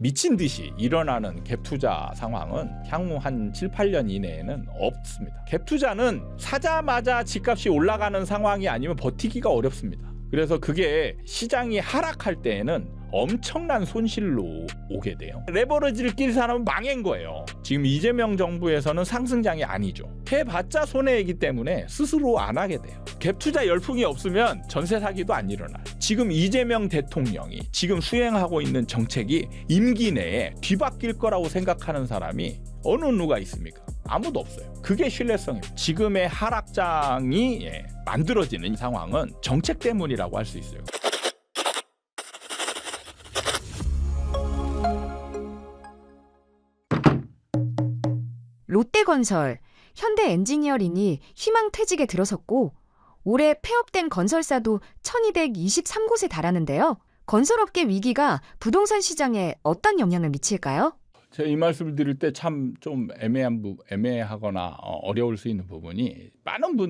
미친 듯이 일어나는 갭 투자 상황은 향후 한 7, 8년 이내에는 없습니다. 갭 투자는 사자마자 집값이 올라가는 상황이 아니면 버티기가 어렵습니다. 그래서 그게 시장이 하락할 때에는 엄청난 손실로 오게 돼요. 레버리지를 낀 사람은 망한 거예요. 지금 이재명 정부에서는 상승장이 아니죠. 해봤자 손해이기 때문에 스스로 안 하게 돼요. 갭 투자 열풍이 없으면 전세 사기도 안 일어나요. 지금 이재명 대통령이 지금 수행하고 있는 정책이 임기 내에 뒤바뀔 거라고 생각하는 사람이 어느 누가 있습니까? 아무도 없어요. 그게 신뢰성이에요. 지금의 하락장이 만들어지는 상황은 정책 때문이라고 할 수 있어요. 롯데건설, 현대엔지니어링이 희망퇴직에 들어섰고 올해 폐업된 건설사도 1223곳에 달하는데요. 건설업계 위기가 부동산 시장에 어떤 영향을 미칠까요? 제가 이 말씀을 드릴 때 참 좀 애매하거나 어려울 수 있는 부분이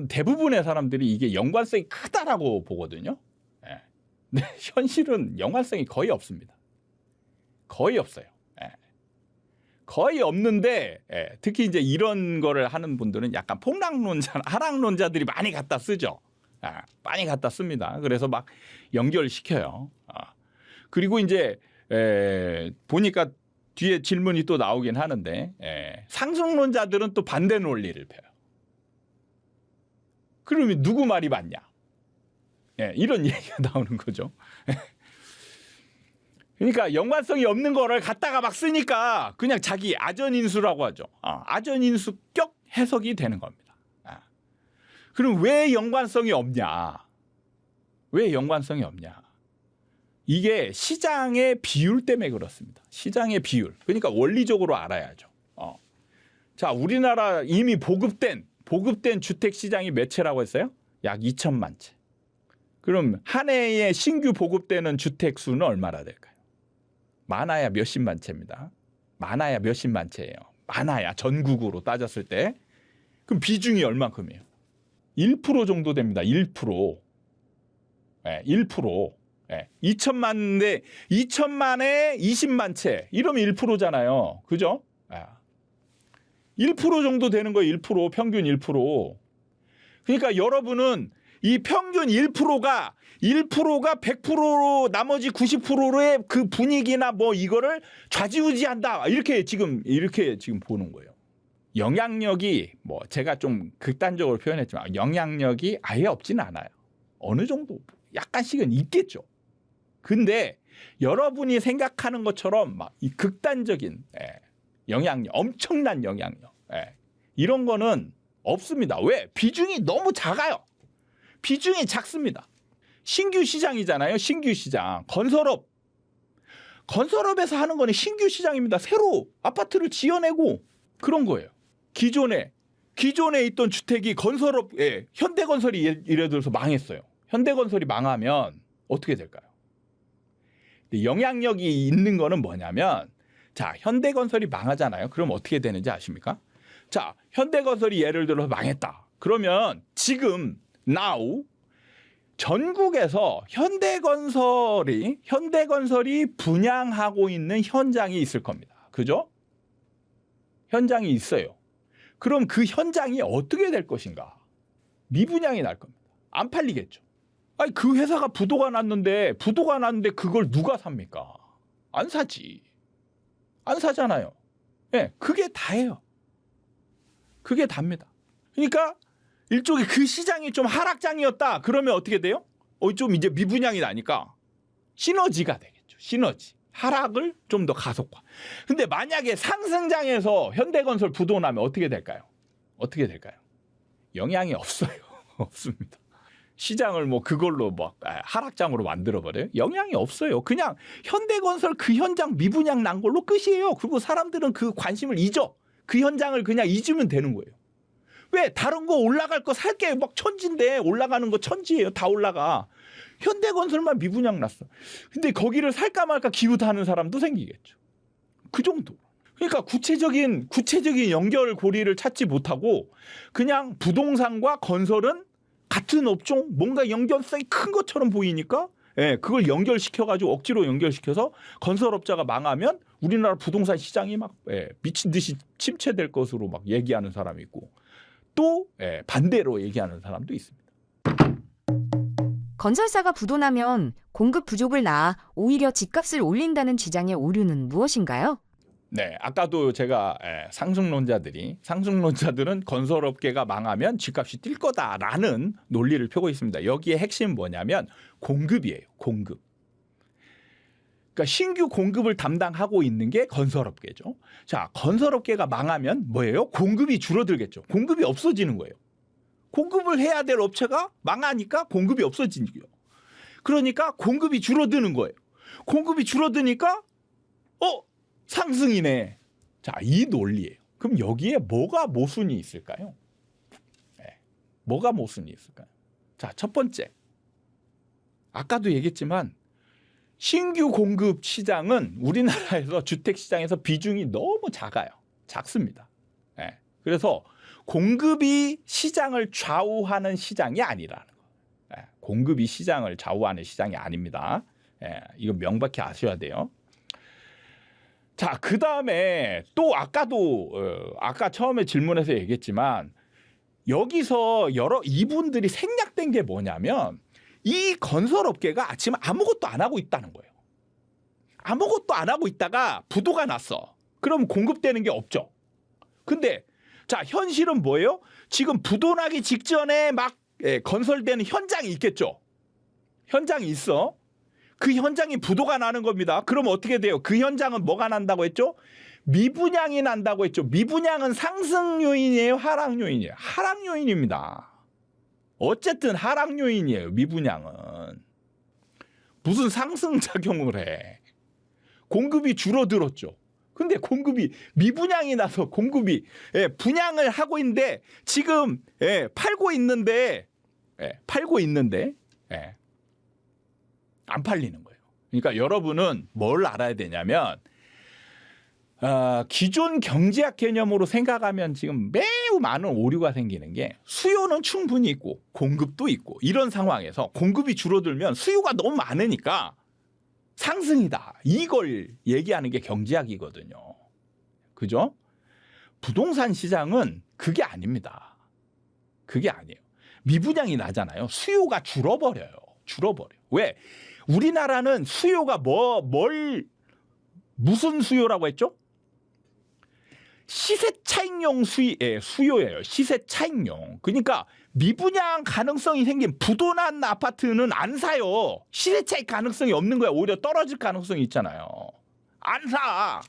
대부분의 사람들이 이게 연관성이 크다라고 보거든요. 예. 근데 현실은 연관성이 거의 없습니다. 거의 없어요. 예. 거의 없는데 특히 이제 이런 거를 하는 분들은 약간 하락론자들이 많이 갖다 쓰죠. 많이 갖다 씁니다. 그래서 막 연결시켜요. 그리고 이제 보니까 뒤에 질문이 또 나오긴 하는데 상승론자들은 또 반대 논리를 펴요. 그러면 누구 말이 맞냐? 이런 얘기가 나오는 거죠. 그러니까 연관성이 없는 거를 갖다가 막 쓰니까 그냥 자기 아전인수라고 하죠. 아전인수격 해석이 되는 겁니다. 그럼 왜 연관성이 없냐? 왜 연관성이 없냐? 이게 시장의 비율 때문에 그렇습니다. 시장의 비율. 그러니까 원리적으로 알아야죠. 자, 우리나라 이미 보급된 주택 시장이 몇 채라고 했어요? 약 2천만 채. 그럼 한 해에 신규 보급되는 주택 수는 얼마나 될까요? 많아야 몇십만 채입니다. 많아야 몇십만 채예요. 많아야 전국으로 따졌을 때. 그럼 비중이 얼만큼이에요? 1% 정도 됩니다. 1%. 1%. 2천만에 20만 채. 이러면 1%잖아요. 그죠? 1% 정도 되는 거예요. 1%. 평균 1%. 그러니까 여러분은 이 평균 1%가 100%로 나머지 90%의 그 분위기나 뭐 이거를 좌지우지한다. 이렇게 지금 보는 거예요. 영향력이 뭐 제가 좀 극단적으로 표현했지만 영향력이 아예 없지는 않아요. 어느 정도 약간씩은 있겠죠. 근데 여러분이 생각하는 것처럼 막 이 극단적인 영향력, 엄청난 영향력 이런 거는 없습니다. 왜? 비중이 너무 작아요. 비중이 작습니다. 신규 시장이잖아요. 신규 시장. 건설업에서 하는 거는 신규 시장입니다. 새로 아파트를 지어내고 그런 거예요. 기존에 있던 주택이 현대건설이 예를 들어서 망했어요. 현대건설이 망하면 어떻게 될까요? 영향력이 있는 거는 뭐냐면 자, 현대건설이 망하잖아요. 그럼 어떻게 되는지 아십니까? 자, 현대건설이 예를 들어서 망했다. 그러면 지금 now 전국에서 현대건설이 분양하고 있는 현장이 있을 겁니다. 그죠? 현장이 있어요. 그럼 그 현장이 어떻게 될 것인가? 미분양이 날 겁니다. 안 팔리겠죠. 아니 그 회사가 부도가 났는데 그걸 누가 삽니까? 안 사지. 안 사잖아요. 그게 다예요. 그게 답니다. 그러니까 일종의 그 시장이 좀 하락장이었다. 그러면 어떻게 돼요? 좀 이제 미분양이 나니까 시너지가 되겠죠. 시너지. 하락을 좀 더 가속화. 근데 만약에 상승장에서 현대건설 부도 나면 어떻게 될까요? 영향이 없어요. 없습니다. 시장을 뭐 그걸로 막 하락장으로 만들어버려요? 영향이 없어요. 그냥 현대건설 그 현장 미분양 난 걸로 끝이에요. 그리고 사람들은 그 관심을 잊어. 그 현장을 그냥 잊으면 되는 거예요. 왜? 다른 거 올라갈 거 살게 막 천지인데 올라가는 거 천지예요. 다 올라가. 현대건설만 미분양 났어. 근데 거기를 살까 말까 기웃하는 사람도 생기겠죠. 그 정도. 그러니까 구체적인 연결고리를 찾지 못하고 그냥 부동산과 건설은 같은 업종 뭔가 연결성이 큰 것처럼 보이니까 그걸 연결시켜가지고 억지로 연결시켜서 건설업자가 망하면 우리나라 부동산 시장이 막 미친 듯이 침체될 것으로 막 얘기하는 사람이 있고 또 반대로 얘기하는 사람도 있습니다. 건설사가 부도나면 공급 부족을 낳아 오히려 집값을 올린다는 주장의 오류는 무엇인가요? 네, 아까도 제가 상승론자들은 건설업계가 망하면 집값이 뛸 거다라는 논리를 펴고 있습니다. 여기에 핵심은 뭐냐면 공급이에요. 공급. 그러니까 신규 공급을 담당하고 있는 게 건설업계죠. 자, 건설업계가 망하면 뭐예요? 공급이 줄어들겠죠. 공급이 없어지는 거예요. 공급을 해야 될 업체가 망하니까 공급이 없어지는 거예요. 그러니까 공급이 줄어드는 거예요. 공급이 줄어드니까 상승이네. 자, 이 논리예요. 그럼 여기에 뭐가 모순이 있을까요? 뭐가 모순이 있을까요? 자, 첫 번째. 아까도 얘기했지만 신규 공급 시장은 우리나라에서 주택 시장에서 비중이 너무 작아요. 작습니다. 그래서 공급이 시장을 좌우하는 시장이 아니라는 거예요. 공급이 시장을 좌우하는 시장이 아닙니다. 이거 명백히 아셔야 돼요. 자, 그 다음에 또 아까 처음에 질문에서 얘기했지만 여기서 이분들이 생략된 게 뭐냐면 이 건설업계가 아침에 아무것도 안 하고 있다는 거예요. 아무것도 안 하고 있다가 부도가 났어. 그럼 공급되는 게 없죠. 근데 자, 현실은 뭐예요? 지금 부도 나기 직전에 막 건설되는 현장이 있겠죠. 현장이 있어. 그 현장이 부도가 나는 겁니다. 그럼 어떻게 돼요? 그 현장은 뭐가 난다고 했죠? 미분양이 난다고 했죠. 미분양은 상승 요인이에요? 하락 요인이에요? 하락 요인입니다. 어쨌든 하락 요인이에요. 미분양은. 무슨 상승 작용을 해. 공급이 줄어들었죠. 근데 공급이 미분양이 나서 공급이 분양을 하고 있는데 지금 팔고 있는데 안 팔리는 거예요. 그러니까 여러분은 뭘 알아야 되냐면 기존 경제학 개념으로 생각하면 지금 매우 많은 오류가 생기는 게 수요는 충분히 있고 공급도 있고 이런 상황에서 공급이 줄어들면 수요가 너무 많으니까 상승이다. 이걸 얘기하는 게 경제학이거든요. 그죠? 부동산 시장은 그게 아닙니다. 그게 아니에요. 미분양이 나잖아요. 수요가 줄어버려요. 왜? 우리나라는 수요가 무슨 수요라고 했죠? 시세 차익용 수요예요. 시세 차익용. 그러니까 미분양 가능성이 생긴 부도난 아파트는 안 사요. 시세 차익 가능성이 없는 거야. 오히려 떨어질 가능성이 있잖아요. 안 사.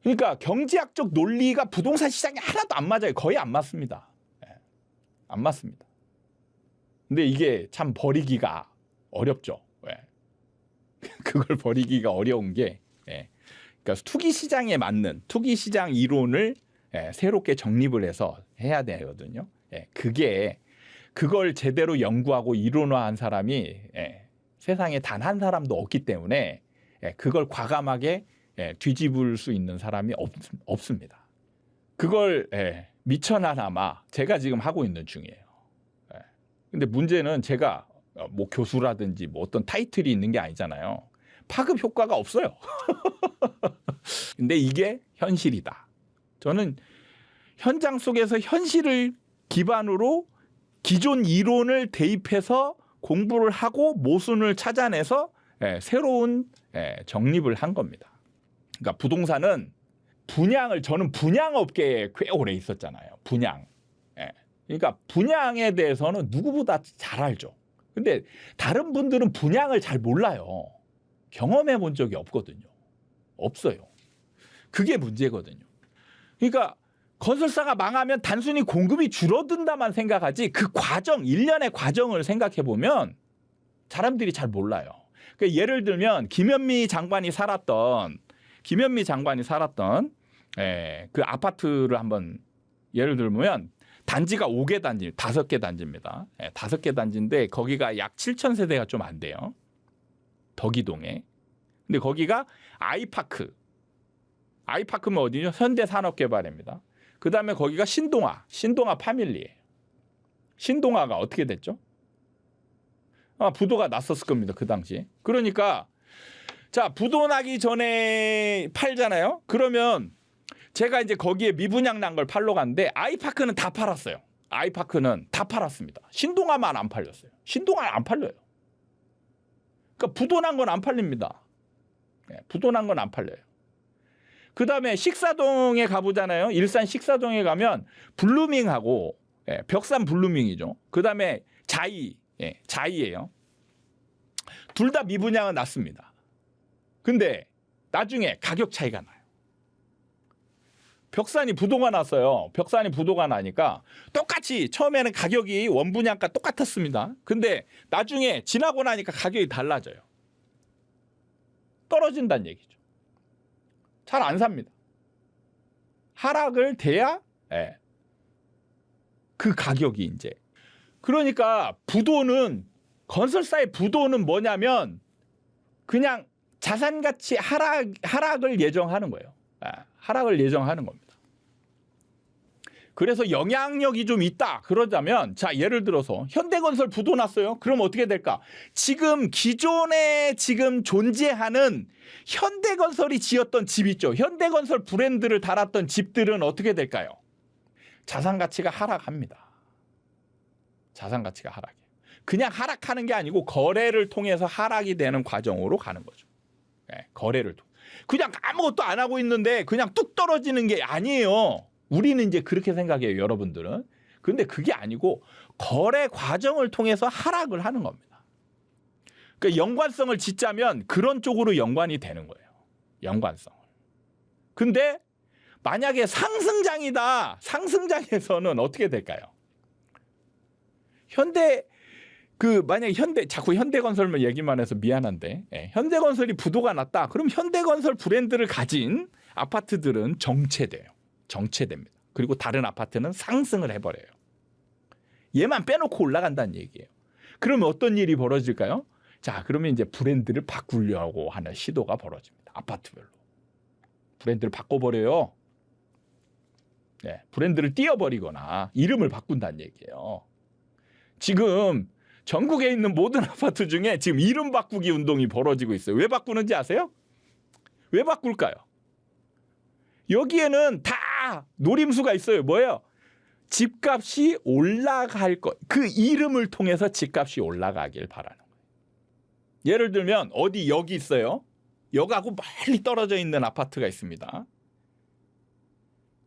그러니까 경제학적 논리가 부동산 시장에 하나도 안 맞아요. 거의 안 맞습니다. 안 맞습니다. 근데 이게 참 버리기가 어렵죠. 왜? 그걸 버리기가 어려운 게 그러니까 투기 시장에 맞는 투기 시장 이론을 새롭게 정립을 해서 해야 되거든요. 그걸 제대로 연구하고 이론화한 사람이 세상에 단 한 사람도 없기 때문에 그걸 과감하게 뒤집을 수 있는 사람이 없습니다. 그걸 미천하나마 제가 지금 하고 있는 중이에요. 근데 문제는 제가 뭐 교수라든지 뭐 어떤 타이틀이 있는 게 아니잖아요. 파급 효과가 없어요. 근데 이게 현실이다. 저는 현장 속에서 현실을 기반으로 기존 이론을 대입해서 공부를 하고 모순을 찾아내서 새로운 정립을 한 겁니다. 그러니까 부동산은 저는 분양업계에 꽤 오래 있었잖아요. 분양. 그러니까 분양에 대해서는 누구보다 잘 알죠. 근데 다른 분들은 분양을 잘 몰라요. 경험해 본 적이 없거든요. 없어요. 그게 문제거든요. 그러니까 건설사가 망하면 단순히 공급이 줄어든다만 생각하지 그 과정, 일련의 과정을 생각해 보면 사람들이 잘 몰라요. 그러니까 예를 들면 김현미 장관이 살았던 그 아파트를 한번 예를 들면 단지가 5개 단지, 5개 단지입니다. 5개 단지인데 거기가 약 7,000세대가 좀 안 돼요. 덕이동에. 근데 거기가 아이파크면 어디죠? 현대산업개발입니다. 그다음에 거기가 신동아 파밀리예요. 신동아가 어떻게 됐죠? 부도가 났었을 겁니다. 그 당시에. 그러니까 자, 부도 나기 전에 팔잖아요. 그러면 제가 이제 거기에 미분양 난 걸 팔러 갔는데 아이파크는 다 팔았어요. 아이파크는 다 팔았습니다. 신동아만 안 팔렸어요. 신동아 안 팔려요. 그러니까 부도 난 건 안 팔립니다. 네, 부도 난 건 안 팔려요. 그 다음에 식사동에 가보잖아요. 일산 식사동에 가면 블루밍하고 벽산 블루밍이죠. 그 다음에 자이예요. 둘 다 미분양은 났습니다. 근데 나중에 가격 차이가 나요. 벽산이 부도가 났어요. 벽산이 부도가 나니까 똑같이 처음에는 가격이 원분양가 똑같았습니다. 근데 나중에 지나고 나니까 가격이 달라져요. 떨어진다는 얘기죠. 잘 안 삽니다. 하락을 돼야 그 가격이 이제. 그러니까 부도는 건설사의 부도는 뭐냐면 그냥 자산가치 하락을 예정하는 거예요. 하락을 예정하는 겁니다. 그래서 영향력이 좀 있다 그러자면 자 예를 들어서 현대건설 부도 났어요. 그럼 어떻게 될까? 지금 기존에 지금 존재하는 현대건설이 지었던 집 있죠. 현대건설 브랜드를 달았던 집들은 어떻게 될까요? 자산가치가 하락합니다. 자산가치가 하락해요. 그냥 하락하는 게 아니고 거래를 통해서 하락이 되는 과정으로 가는 거죠. 거래를 통해. 그냥 아무것도 안 하고 있는데 그냥 뚝 떨어지는 게 아니에요. 우리는 이제 그렇게 생각해요, 여러분들은. 그런데 그게 아니고 거래 과정을 통해서 하락을 하는 겁니다. 그러니까 연관성을 짓자면 그런 쪽으로 연관이 되는 거예요. 연관성을. 근데 만약에 상승장이다. 상승장에서는 어떻게 될까요? 만약에 자꾸 현대건설만 얘기만 해서 미안한데, 현대건설이 부도가 났다. 그럼 현대건설 브랜드를 가진 아파트들은 정체됩니다. 그리고 다른 아파트는 상승을 해버려요. 얘만 빼놓고 올라간다는 얘기예요. 그러면 어떤 일이 벌어질까요? 자, 그러면 이제 브랜드를 바꾸려고 하는 시도가 벌어집니다. 아파트별로. 브랜드를 바꿔버려요. 브랜드를 띄워버리거나 이름을 바꾼다는 얘기예요. 지금 전국에 있는 모든 아파트 중에 지금 이름 바꾸기 운동이 벌어지고 있어요. 왜 바꾸는지 아세요? 왜 바꿀까요? 여기에는 다 노림수가 있어요. 뭐예요? 집값이 올라갈 것. 그 이름을 통해서 집값이 올라가길 바라는 거예요. 예를 들면 여기 있어요. 여기하고 멀리 떨어져 있는 아파트가 있습니다.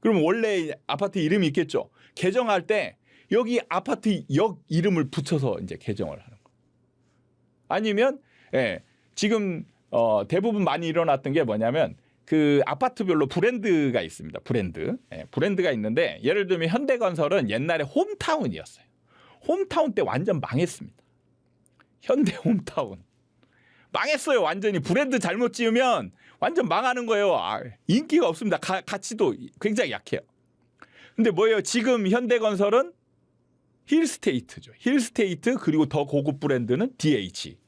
그럼 원래 아파트 이름이 있겠죠. 개정할 때 여기 아파트 역 이름을 붙여서 이제 개정을 하는 거예요. 아니면 지금 대부분 많이 일어났던 게 뭐냐면 그 아파트별로 브랜드가 있습니다. 브랜드가 있는데 예를 들면 현대건설은 옛날에 홈타운이었어요. 홈타운 때 완전 망했습니다. 현대 홈타운 망했어요. 완전히 브랜드 잘못 지으면 완전 망하는 거예요. 인기가 없습니다. 가치도 굉장히 약해요. 근데 뭐예요? 지금 현대건설은 힐스테이트죠. 힐스테이트 그리고 더 고급 브랜드는 DH.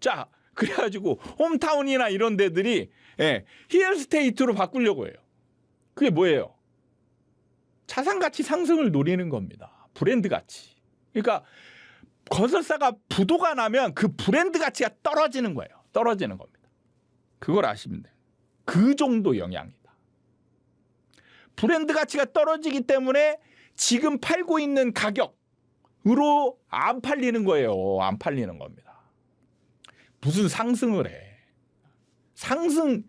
자, 그래가지고 홈타운이나 이런 데들이 힐스테이트로 바꾸려고 해요. 그게 뭐예요? 자산가치 상승을 노리는 겁니다. 브랜드 가치. 그러니까 건설사가 부도가 나면 그 브랜드 가치가 떨어지는 거예요. 떨어지는 겁니다. 그걸 아시면 돼요. 그 정도 영향이다. 브랜드 가치가 떨어지기 때문에 지금 팔고 있는 가격으로 안 팔리는 거예요. 안 팔리는 겁니다. 무슨 상승을 해. 상승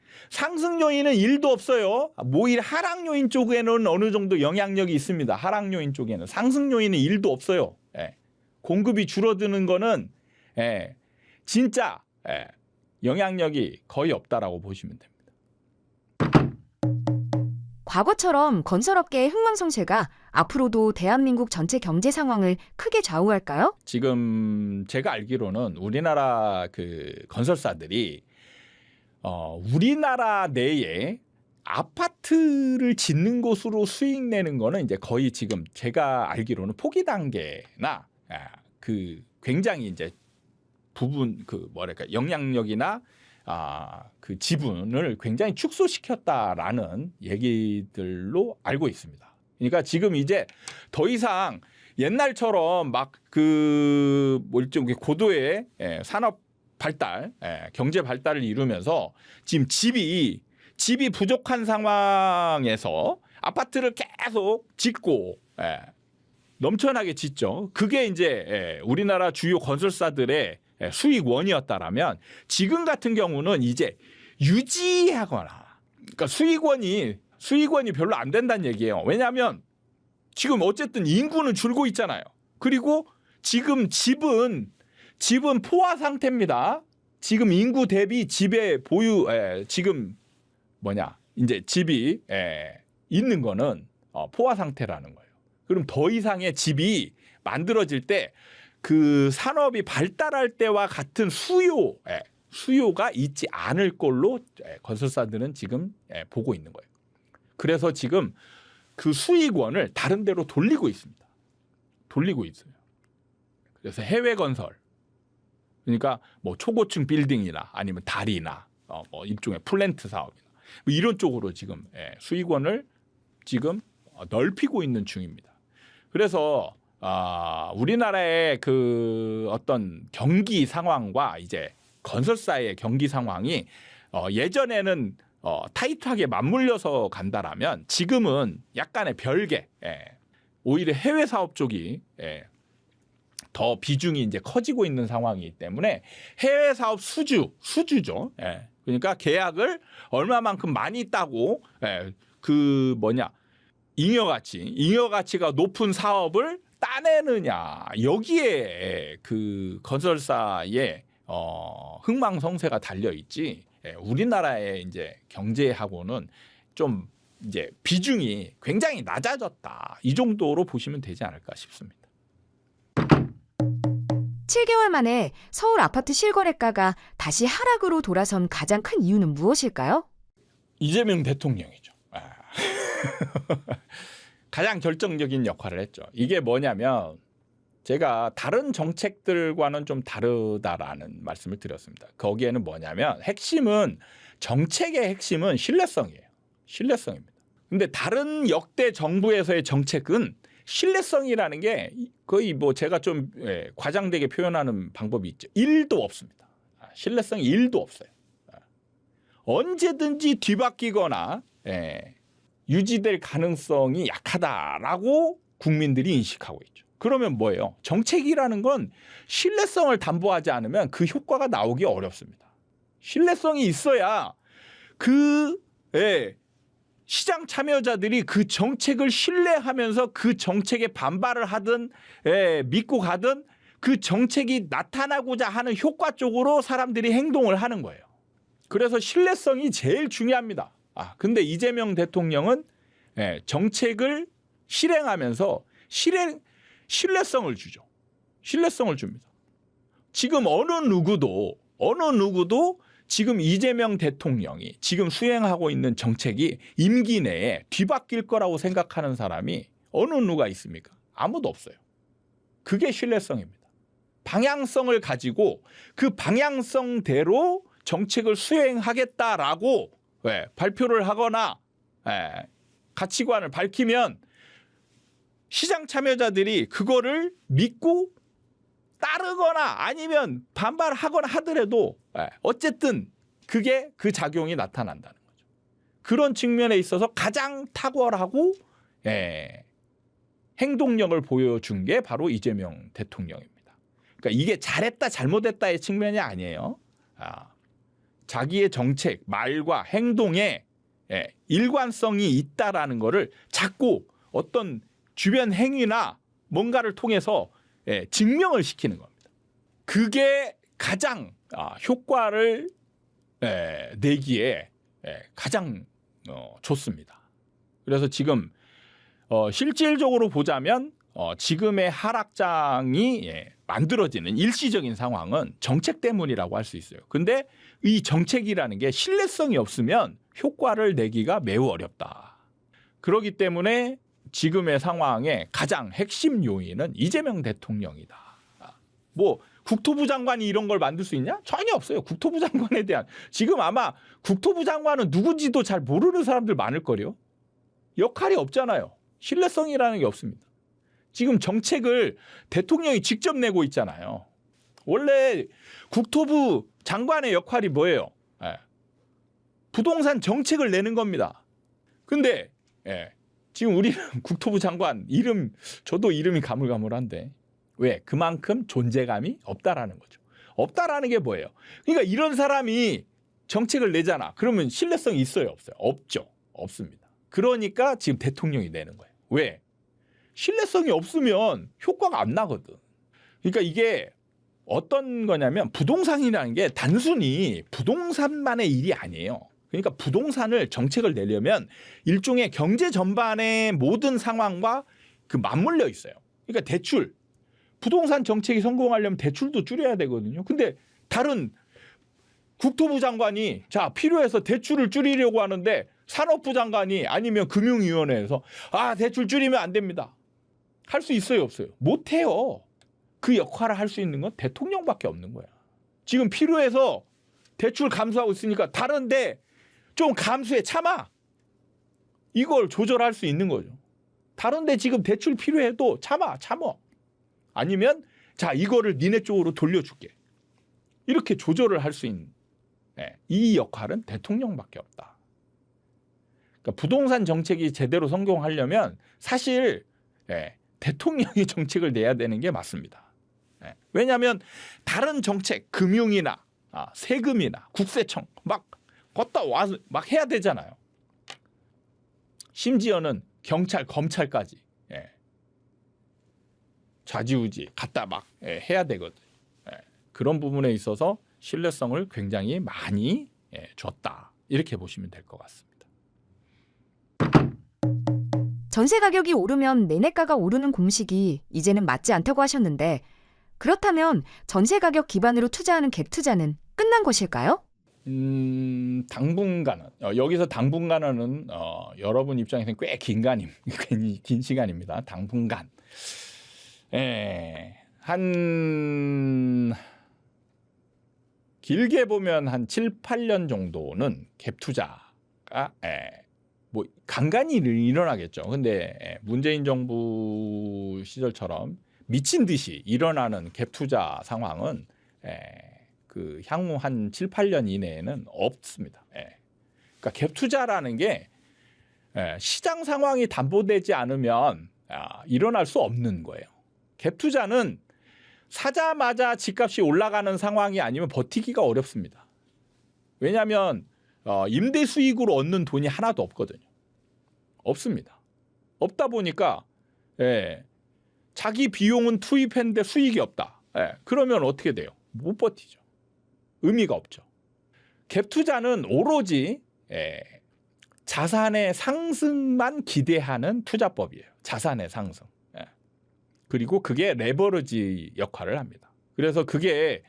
요인은 1도 없어요. 오히려 하락 요인 쪽에는 어느 정도 영향력이 있습니다. 하락 요인 쪽에는. 상승 요인은 1도 없어요. 공급이 줄어드는 거는 진짜 영향력이 거의 없다라고 보시면 됩니다. 과거처럼 건설업계의 흥망성쇠가 앞으로도 대한민국 전체 경제 상황을 크게 좌우할까요? 지금 제가 알기로는 우리나라 그 건설사들이 우리나라 내에 아파트를 짓는 곳으로 수익 내는 거는 이제 거의 지금 제가 알기로는 포기 단계나 그 굉장히 이제 부분 그 뭐랄까 영향력이나 그 지분을 굉장히 축소시켰다라는 얘기들로 알고 있습니다. 그러니까 지금 이제 더 이상 옛날처럼 막 그 뭐 일종의 고도의 산업 발달, 경제 발달을 이루면서 지금 집이 부족한 상황에서 아파트를 계속 짓고 넘쳐나게 짓죠. 그게 이제 우리나라 주요 건설사들의 수익원이었다라면 지금 같은 경우는 이제 유지하거나, 그러니까 수익원이 별로 안 된다는 얘기예요. 왜냐하면 지금 어쨌든 인구는 줄고 있잖아요. 그리고 지금 집은 포화 상태입니다. 지금 인구 대비 집의 보유 지금 이제 집이 있는 거는 포화 상태라는 거예요. 그럼 더 이상의 집이 만들어질 때 그 산업이 발달할 때와 같은 수요가 있지 않을 걸로 건설사들은 지금 보고 있는 거예요. 그래서 지금 그 수익원을 다른 데로 돌리고 있습니다. 돌리고 있어요. 그래서 해외 건설, 그러니까 뭐 초고층 빌딩이나 아니면 다리나 뭐 일종의 플랜트 사업이나 뭐 이런 쪽으로 지금 수익원을 지금 넓히고 있는 중입니다. 그래서 우리나라의 그 어떤 경기 상황과 이제 건설사의 경기 상황이 예전에는 타이트하게 맞물려서 간다라면 지금은 약간의 별개, 오히려 해외 사업 쪽이 더 비중이 이제 커지고 있는 상황이기 때문에 해외 사업 수주죠. 그러니까 계약을 얼마만큼 많이 따고 잉여가치가 높은 사업을 따내느냐, 여기에 그 건설사의 흥망성쇠가 달려 있지. 우리나라의 이제 경제하고는 좀 이제 비중이 굉장히 낮아졌다, 이 정도로 보시면 되지 않을까 싶습니다. 7개월 만에 서울 아파트 실거래가가 다시 하락으로 돌아선 가장 큰 이유는 무엇일까요? 이재명 대통령이죠. 가장 결정적인 역할을 했죠. 이게 뭐냐면 제가 다른 정책들과는 좀 다르다라는 말씀을 드렸습니다. 거기에는 뭐냐면 정책의 핵심은 신뢰성이에요. 신뢰성입니다. 근데 다른 역대 정부에서의 정책은 신뢰성이라는 게 거의 뭐 제가 좀 과장되게 표현하는 방법이 있죠. 1도 없습니다. 신뢰성이 1도 없어요. 언제든지 뒤바뀌거나 유지될 가능성이 약하다라고 국민들이 인식하고 있죠. 그러면 뭐예요? 정책이라는 건 신뢰성을 담보하지 않으면 그 효과가 나오기 어렵습니다. 신뢰성이 있어야 시장 참여자들이 그 정책을 신뢰하면서 그 정책에 반발을 하든 믿고 가든 그 정책이 나타나고자 하는 효과 쪽으로 사람들이 행동을 하는 거예요. 그래서 신뢰성이 제일 중요합니다. 근데 이재명 대통령은 정책을 실행하면서 신뢰성을 주죠. 신뢰성을 줍니다. 지금 어느 누구도 지금 이재명 대통령이 지금 수행하고 있는 정책이 임기 내에 뒤바뀔 거라고 생각하는 사람이 어느 누가 있습니까? 아무도 없어요. 그게 신뢰성입니다. 방향성을 가지고 그 방향성대로 정책을 수행하겠다라고 발표를 하거나 가치관을 밝히면 시장 참여자들이 그거를 믿고 따르거나 아니면 반발하거나 하더라도 어쨌든 그게 그 작용이 나타난다는 거죠. 그런 측면에 있어서 가장 탁월하고 행동력을 보여준 게 바로 이재명 대통령입니다. 그러니까 이게 잘했다 잘못했다의 측면이 아니에요. 자기의 정책, 말과 행동에 일관성이 있다라는 거를 자꾸 어떤 주변 행위나 뭔가를 통해서 증명을 시키는 겁니다. 그게 가장 효과를 내기에 가장 좋습니다. 그래서 지금 실질적으로 보자면 지금의 하락장이 만들어지는 일시적인 상황은 정책 때문이라고 할 수 있어요. 근데 이 정책이라는 게 신뢰성이 없으면 효과를 내기가 매우 어렵다. 그렇기 때문에 지금의 상황의 가장 핵심 요인은 이재명 대통령이다. 뭐 국토부 장관이 이런 걸 만들 수 있냐? 전혀 없어요. 국토부 장관에 대한 지금 아마 국토부 장관은 누군지도 잘 모르는 사람들 많을걸요. 역할이 없잖아요. 신뢰성이라는 게 없습니다. 지금 정책을 대통령이 직접 내고 있잖아요. 원래 국토부 장관의 역할이 뭐예요? 예. 부동산 정책을 내는 겁니다. 근데 지금 우리는 국토부 장관 이름 저도 이름이 가물가물한데 왜? 그만큼 존재감이 없다라는 거죠. 없다라는 게 뭐예요? 그러니까 이런 사람이 정책을 내잖아. 그러면 신뢰성이 있어요, 없어요? 없죠. 없습니다. 그러니까 지금 대통령이 내는 거예요. 왜? 신뢰성이 없으면 효과가 안 나거든. 그러니까 이게 어떤 거냐면 부동산이라는 게 단순히 부동산만의 일이 아니에요. 그러니까 부동산을 정책을 내려면 일종의 경제 전반의 모든 상황과 그 맞물려 있어요. 그러니까 대출, 부동산 정책이 성공하려면 대출도 줄여야 되거든요. 근데 다른 국토부 장관이 자 필요해서 대출을 줄이려고 하는데 산업부 장관이 아니면 금융위원회에서 대출 줄이면 안 됩니다. 할 수 있어요, 없어요? 못 해요. 그 역할을 할 수 있는 건 대통령밖에 없는 거야. 지금 필요해서 대출 감수하고 있으니까 다른데 좀 감수해 참아. 이걸 조절할 수 있는 거죠. 다른데 지금 대출 필요해도 참아. 아니면 자 이거를 니네 쪽으로 돌려줄게. 이렇게 조절을 할 수 있는 이 역할은 대통령밖에 없다. 그러니까 부동산 정책이 제대로 성공하려면 사실 대통령이 정책을 내야 되는 게 맞습니다. 왜냐하면 다른 정책, 금융이나 세금이나 국세청 막 걷다 와서 막 해야 되잖아요. 심지어는 경찰, 검찰까지 좌지우지 갖다 막 해야 되거든. 그런 부분에 있어서 신뢰성을 굉장히 많이 줬다. 이렇게 보시면 될 것 같습니다. 전세 가격이 오르면 매매가가 오르는 공식이 이제는 맞지 않다고 하셨는데 그렇다면 전세 가격 기반으로 투자하는 갭 투자는 끝난 것일까요? 당분간은 여기서 당분간은 여러분 입장에서는 꽤 긴 시간입니다. 당분간 한 길게 보면 한 7, 8년 정도는 갭 투자가 뭐 간간히 일어나겠죠. 근데 문재인 정부 시절처럼 미친 듯이 일어나는 갭 투자 상황은 그 향후 한 7, 8년 이내에는 없습니다. 그러니까 갭 투자라는 게 시장 상황이 담보되지 않으면 일어날 수 없는 거예요. 갭 투자는 사자마자 집값이 올라가는 상황이 아니면 버티기가 어렵습니다. 왜냐하면 임대 수익으로 얻는 돈이 하나도 없거든요. 없습니다. 없다 보니까 자기 비용은 투입했는데 수익이 없다. 그러면 어떻게 돼요? 못 버티죠. 의미가 없죠. 갭 투자는 오로지 자산의 상승만 기대하는 투자법이에요. 자산의 상승. 그리고 그게 레버리지 역할을 합니다. 그래서 그게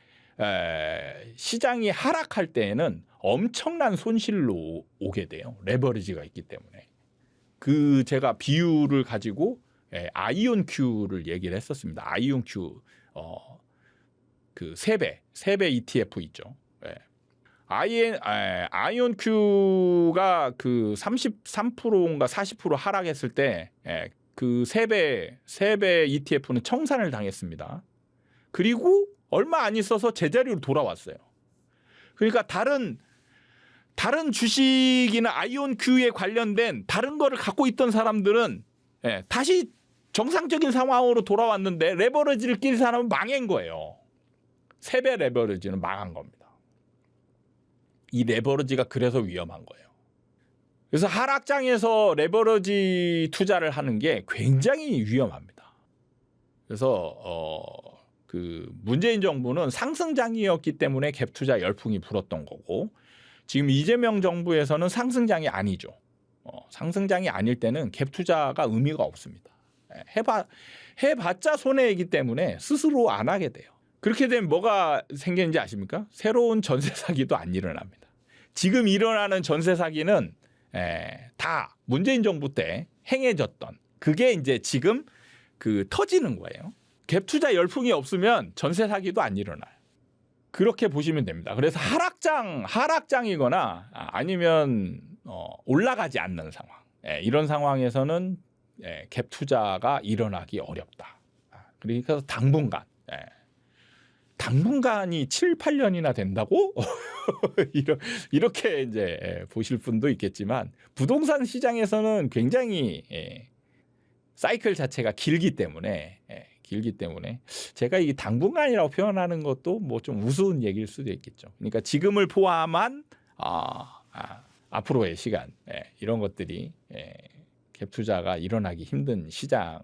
시장이 하락할 때에는 엄청난 손실로 오게 돼요. 레버리지가 있기 때문에. 그 제가 비율을 가지고 아이온 Q를 얘기를 했었습니다. 아이온 Q 그 세배 ETF 있죠. 아이온 Q가 그 33%인가 40% 하락했을 때 그 세배 ETF는 청산을 당했습니다. 그리고 얼마 안 있어서 제자리로 돌아왔어요. 그러니까 다른 주식이나 아이온 Q에 관련된 다른 거를 갖고 있던 사람들은 다시 정상적인 상황으로 돌아왔는데 레버리지를 낀 사람은 망한 거예요. 세배 레버리지는 망한 겁니다. 이 레버리지가 그래서 위험한 거예요. 그래서 하락장에서 레버리지 투자를 하는 게 굉장히 위험합니다. 그래서 그 문재인 정부는 상승장이었기 때문에 갭 투자 열풍이 불었던 거고 지금 이재명 정부에서는 상승장이 아니죠. 상승장이 아닐 때는 갭 투자가 의미가 없습니다. 해봤자 손해이기 때문에 스스로 안 하게 돼요. 그렇게 되면 뭐가 생기는지 아십니까? 새로운 전세 사기도 안 일어납니다. 지금 일어나는 전세 사기는 다 문재인 정부 때 행해졌던 그게 이제 지금 그 터지는 거예요. 갭 투자 열풍이 없으면 전세 사기도 안 일어나요. 그렇게 보시면 됩니다. 그래서 하락장이거나 아니면 올라가지 않는 상황 이런 상황에서는 갭 투자가 일어나기 어렵다. 그러니까 당분간 당분간이 7, 8년이나 된다고? 이렇게 이제 보실 분도 있겠지만 부동산 시장에서는 굉장히 사이클 자체가 길기 때문에 제가 이 당분간이라고 표현하는 것도 뭐 좀 우스운 얘기일 수도 있겠죠. 그러니까 지금을 포함한 앞으로의 시간 이런 것들이 갭 투자가 일어나기 힘든 시장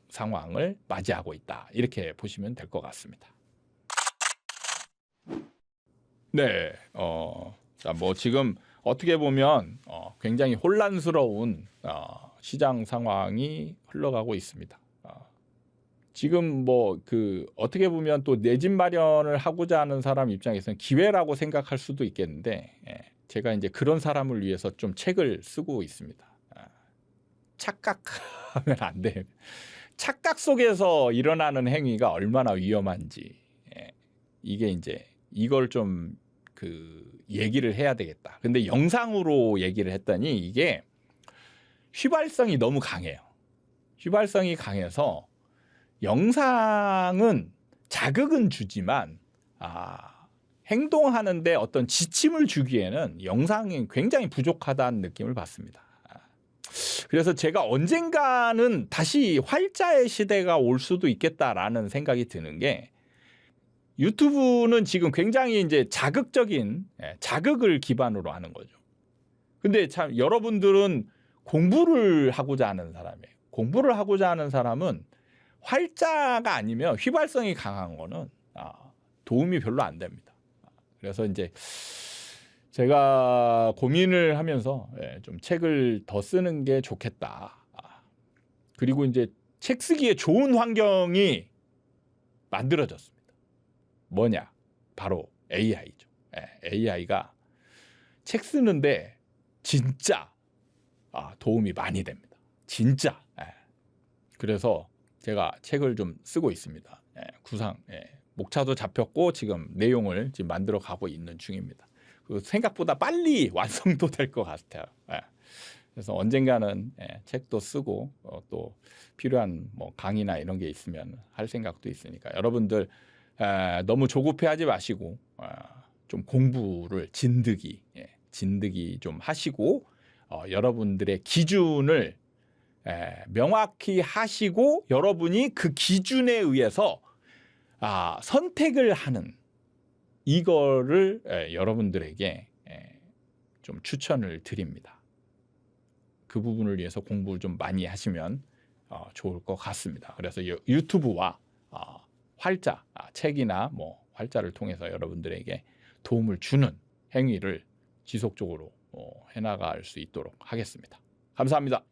상황을 맞이하고 있다. 이렇게 보시면 될 것 같습니다. 네, 자, 뭐 지금 어떻게 보면 굉장히 혼란스러운 시장 상황이 흘러가고 있습니다. 지금 뭐 그 어떻게 보면 또 내 집 마련을 하고자 하는 사람 입장에서는 기회라고 생각할 수도 있겠는데 제가 이제 그런 사람을 위해서 좀 책을 쓰고 있습니다. 착각하면 안 돼. 착각 속에서 일어나는 행위가 얼마나 위험한지 이게 이제 이걸 좀 그 얘기를 해야 되겠다. 근데 영상으로 얘기를 했더니 이게 휘발성이 너무 강해요. 휘발성이 강해서 영상은 자극은 주지만 행동하는데 어떤 지침을 주기에는 영상이 굉장히 부족하다는 느낌을 받습니다. 그래서 제가 언젠가는 다시 활자의 시대가 올 수도 있겠다라는 생각이 드는 게 유튜브는 지금 굉장히 이제 자극적인 자극을 기반으로 하는 거죠. 근데 참 여러분들은 공부를 하고자 하는 사람이에요. 공부를 하고자 하는 사람은 활자가 아니면 휘발성이 강한 거는 도움이 별로 안 됩니다. 그래서 이제 제가 고민을 하면서 좀 책을 더 쓰는 게 좋겠다. 그리고 이제 책 쓰기에 좋은 환경이 만들어졌습니다. 뭐냐? 바로 AI죠. AI가 책 쓰는데 진짜 도움이 많이 됩니다. 진짜. 그래서 제가 책을 좀 쓰고 있습니다. 구상 목차도 잡혔고 지금 내용을 지금 만들어 가고 있는 중입니다. 생각보다 빨리 완성도 될 것 같아요. 그래서 언젠가는 책도 쓰고 또 필요한 뭐 강의나 이런 게 있으면 할 생각도 있으니까 여러분들 너무 조급해하지 마시고 좀 공부를 진득이 좀 하시고 여러분들의 기준을 명확히 하시고 여러분이 그 기준에 의해서 선택을 하는 이거를 여러분들에게 좀 추천을 드립니다. 그 부분을 위해서 공부를 좀 많이 하시면 좋을 것 같습니다. 그래서 유튜브와 활자, 책이나 뭐 활자를 통해서 여러분들에게 도움을 주는 행위를 지속적으로 해나갈 수 있도록 하겠습니다. 감사합니다.